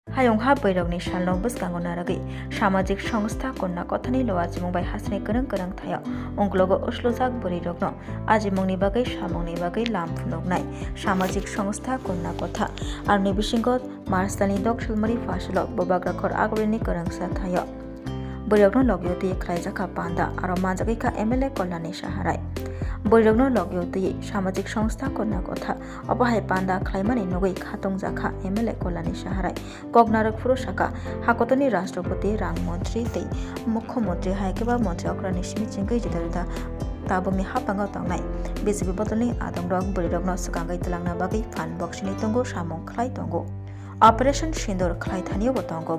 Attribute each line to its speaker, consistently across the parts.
Speaker 1: हायुंहा बैरगनि सालनं बसगांगो नारगै सामाजिक संस्था कन्या कथानि लवा जिमुंबाय हासनि गोरों गोरों थाया अंग्लगो उसलुजाक बोरैरगनो आजिमुंनि बागै सामुंनि बागै लाम फुनगनाय सामाजिक संस्था कन्या कथा आरनि बिसिंगो मार्चदानि दक्षिलमारि फासलो बबाग्राखर आगरिनि गोरोंसा थाया बैरगनो लगियोति ख्लाइजाखा पान्दा आरो मानजागैखा एमएलए कल्याणी साहाराय बैरगनो लगियोति सामाजिक संस्था कन्या कथा अबहाय पान्दा ख्लाइमानि नगै खातं जाखा एमएलए कल्याणी साहाराय कगनारक फुरसाका हाकतनि राष्ट्रपति रां मन्त्री तै मुख्यमंत्री हायकेबा मन्त्री अक्रानि सिमिचिंगै जिदारुदा ताबंनि हापांगाव तांनाय बिजेपि बदलनि आदंरक बैरगनो सगांगै तलांना बागै फान बक्सिनि तंगो सामं ख्लाइ तंगो ऑपरेशन सिंदूर ख्लाइ थानियोबो तंगो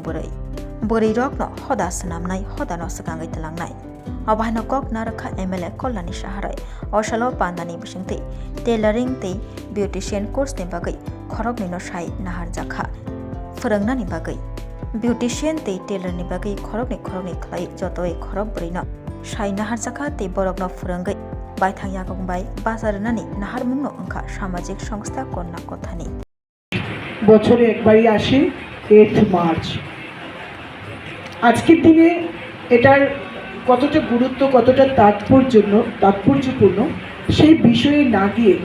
Speaker 1: बोरै रकनो हदा सनामनाय हदानो सगांगै तलांनाय अबहायनो कक नारखा एमएलए कल्याणी साहाराय अशालो पान्दानि बिसिंतै टेलरिं तै ब्यूटिशियन कोर्सनि बागै खरगनि नसाय नाहार जाखा फोरोंनानि बागै ब्यूटिशियन तै टेलरनि बागै खरगनि ख्लाइ जतोय खरग बोरैनो साय नाहार जाखा तै बरगनो फोरोंगै बायथां यागंबाय बाजारनानि नाहार मुंनो अंखा सामाजिक संस्था कन्या कथानि
Speaker 2: বছরে একবারই আসে 8 মার্চ। আজকের দিনে এটার কতটা গুরুত্ব কতটা তাৎপর্যপূর্ণ সেই বিষয়ে না গিয়ে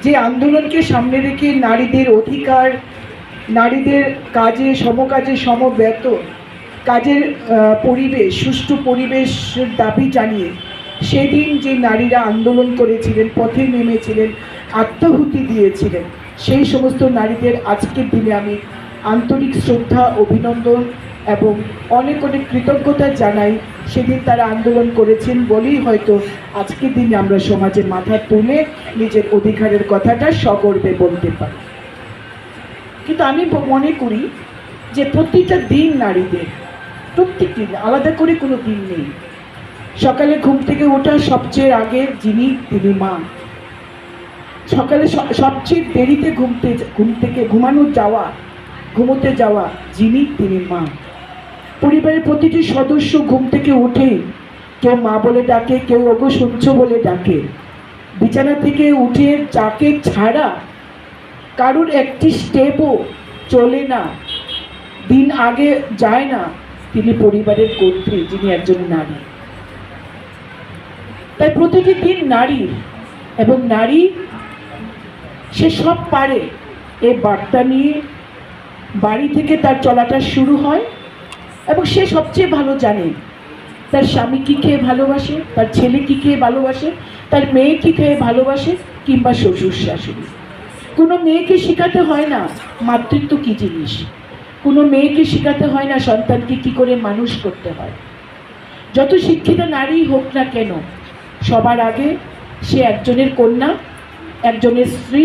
Speaker 2: যে আন্দোলনকে সামনে রেখে নারীদের অধিকার, নারীদের কাজে সমকাজে সমবেতন, কাজের পরিবেশ, সুষ্ঠু পরিবেশের দাবি জানিয়ে সেদিন যে নারীরা আন্দোলন করেছিলেন, পথে নেমেছিলেন, আত্মাহুতি দিয়েছিলেন, সেই সমস্ত নারীদের আজকের দিনে আমি আন্তরিক শ্রদ্ধা, অভিনন্দন এবং অনেক অনেক কৃতজ্ঞতা জানাই। সেদিন তারা আন্দোলন করেছেন বলেই হয়তো আজকের দিনে আমরা সমাজে মাথা তুলে নিজের অধিকারের কথাটা সগর্বে বলতে পারি। কিন্তু আমি মনে করি যে প্রতিটা দিন নারীদের, প্রত্যেকটি দিন আলাদা করে কোনো দিন নেই। সকালে ঘুম থেকে ওঠা সবচেয়ে আগে যিনি, তিনি মা। সকালে সবচেয়ে দেরিতে ঘুমোতে যাওয়া যিনি, তিনি মা। পরিবারের প্রতিটি সদস্য ঘুম থেকে উঠেই কেউ মা বলে ডাকে, কেউ ওগো শুনছো বলে ডাকে। বিছানা থেকে উঠে যাকে ছাড়া কারুর একটি স্টেপও চলে না, দিন আগে যায় না, তিনি পরিবারের কর্ত্রী, যিনি একজন নারী। তাই প্রতিটি দিন নারী, এবং নারী সে সব পারে এই বার্তা নিয়ে বাড়ি থেকে তার চলাটা শুরু হয়। এবং সে সবচেয়ে ভালো জানে তার স্বামী কী খেয়ে ভালোবাসে, তার ছেলে কী খেয়ে ভালোবাসে, তার মেয়ে কী খেয়ে ভালোবাসে, কিংবা শ্বশুর শাশুড়ি। কোনো মেয়েকে শেখাতে হয় না মাতৃত্ব কী জিনিস, কোনো মেয়েকে শেখাতে হয় না সন্তানকে কী করে মানুষ করতে হয়। যত শিক্ষিত নারী হোক না কেন, সবার আগে সে একজনের কন্যা, একজনের স্ত্রী,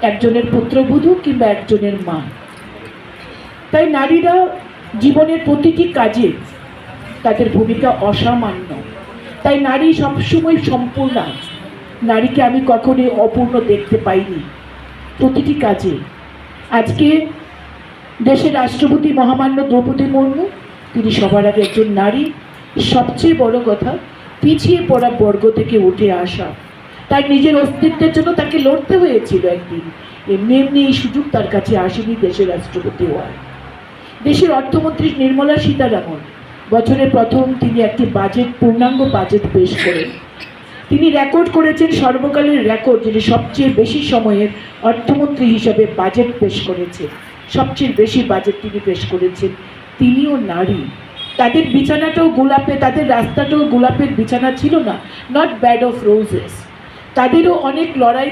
Speaker 2: একজনের পুত্রবধূ কিংবা একজনের মা। তাই নারীরা জীবনের প্রতিটি কাজে তাদের ভূমিকা অসামান্য। তাই নারী সবসময় সম্পূর্ণ। নারীকে আমি কখনোই অপূর্ণ দেখতে পাইনি প্রতিটি কাজে। আজকে দেশের রাষ্ট্রপতি মহামান্য দ্রৌপদী মুর্মু, তিনি সবার আগে একজন নারী। সবচেয়ে বড় কথা, পিছিয়ে পড়া বর্গ থেকে উঠে আসা। তার নিজের অস্তিত্বের জন্য তাকে লড়তে হয়েছিল একদিন। এমনি এই সুযোগ তার কাছে আসেনি দেশের রাষ্ট্রপতি হওয়ার। দেশের অর্থমন্ত্রী নির্মলা সীতারামন বছরের প্রথম তিনি একটি পূর্ণাঙ্গ বাজেট পেশ করেন। তিনি রেকর্ড করেছেন, সর্বকালের রেকর্ড, যিনি সবচেয়ে বেশি সময়ের অর্থমন্ত্রী হিসাবে বাজেট পেশ করেছেন, সবচেয়ে বেশি বাজেট তিনি পেশ করেছেন। তিনিও নারী। তাদের বিছানাটাও গোলাপে, তাদের রাস্তাটাও গোলাপের বিছানা ছিল না, নট ব্যাড অফ রোজেস। তাদেরও অনেক লড়াই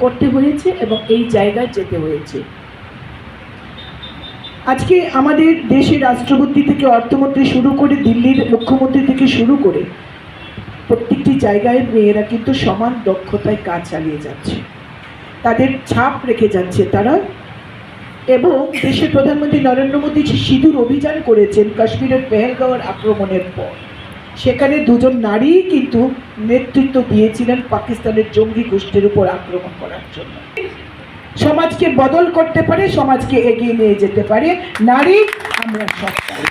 Speaker 2: করতে হয়েছে এবং এই জায়গায় যেতে হয়েছে। আজকে আমাদের দেশের রাষ্ট্রপতি থেকে অর্থমন্ত্রী শুরু করে দিল্লির মুখ্যমন্ত্রী থেকে শুরু করে প্রত্যেকটি জায়গায় মেয়েরা কিন্তু সমান দক্ষতায় কাজ চালিয়ে যাচ্ছে, তাদের ছাপ রেখে যাচ্ছে তারা। এবং দেশের প্রধানমন্ত্রী নরেন্দ্র মোদী সিঁদুর অভিযান করেছেন কাশ্মীরের পেহেলগাঁওয়ের আক্রমণের পর। সেখানে দুজন নারী কিন্তু নেতৃত্ব দিয়েছিলেন পাকিস্তানের জঙ্গি গোষ্ঠীর উপর আক্রমণ করার জন্য। সমাজকে বদল করতে পারে, সমাজকে এগিয়ে নিয়ে যেতে পারে নারী। আমরা সব পারি।